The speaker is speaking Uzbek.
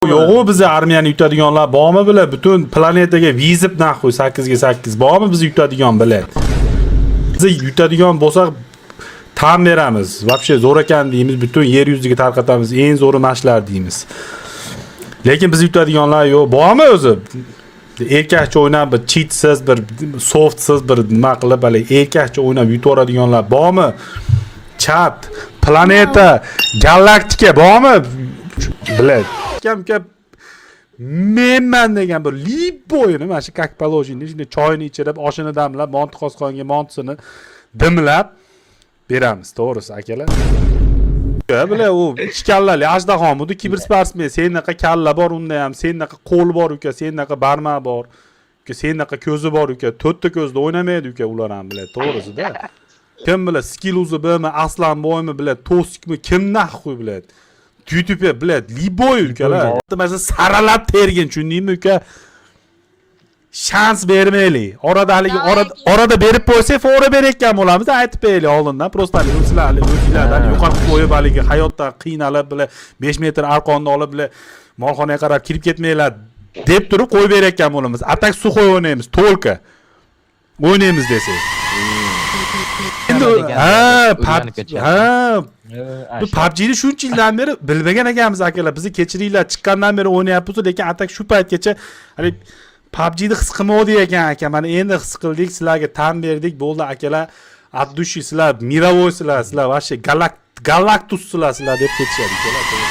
Yo'g'u bizni armiyani yutadiganlar bormi bular? Butun planetaga vizib naxuy 8 ga 8 bormi bizni yutadigan bilan? Bizni yutadigan bo'lsak tan beramiz. Вообще zo'r ekan deymiz, butun yer yuziga tarqatamiz, eng zo'r mashlar deymiz. Lekin bizni yutadiganlar yo'q. Bormi o'zi? Erkakcha o'ynab, bir cheatsiz, bir softsiz, bir nima qilib, hali erkakcha o'ynab yutoradiganlar bormi? Chat, planeta, galaktika bormi? Bilad. Kam menman degan bir liboyni mana shu как положено, shunday choyni ichirib, oshini damlab, monti qosqonga montisini dimlab beramiz, to'g'risi akalar. Bular u ikki kallali ajdahomi, kibersportsmen, senaqa kalla bor unda ham, senaqa qo'l bor uka, senaqa barmoq bor. Uka, senaqa ko'zi bor uka, to'rtta ko'zda o'ynamaydi uka, ular ham biladi, to'g'risida. Kim bilan skill o'zi bilma, aslan boymi biladi, to'sikmi, kimni huquq biladi. YouTube'ga biladi, liboy ukalar. Mana saralab tergin, tushundingmi uka? Shans bermaylik. Orada berib qo'ysak, fora berayotgan bo'lamiz, aytib beraylik oldindan. Prosta o'zinglardan yo'qotib qo'yib haligi hayotda qiynalib, 5 metr arqonni olib, molxonaga qarab kirib ketmanglar deb turib qo'yib berayotgan bo'lamiz. Atak suxoy o'ynaymiz, to'lka. O'ynaymiz desak. Endi bu PUBG'ni shuncha yildan beri bilmagan ekanmiz akalar. Bizni kechiringlar, chiqqandan beri o'ynayapmiz, lekin atak shu paytgacha hali PUBG'ni his qilmadi ekan aka. Mana endi his qildik, sizlarga tan berdik. Bo'ldi akalar. Atdushi sizlar, mirovoy sizlar, вообще galaktussizlar deb ketishadi akalar.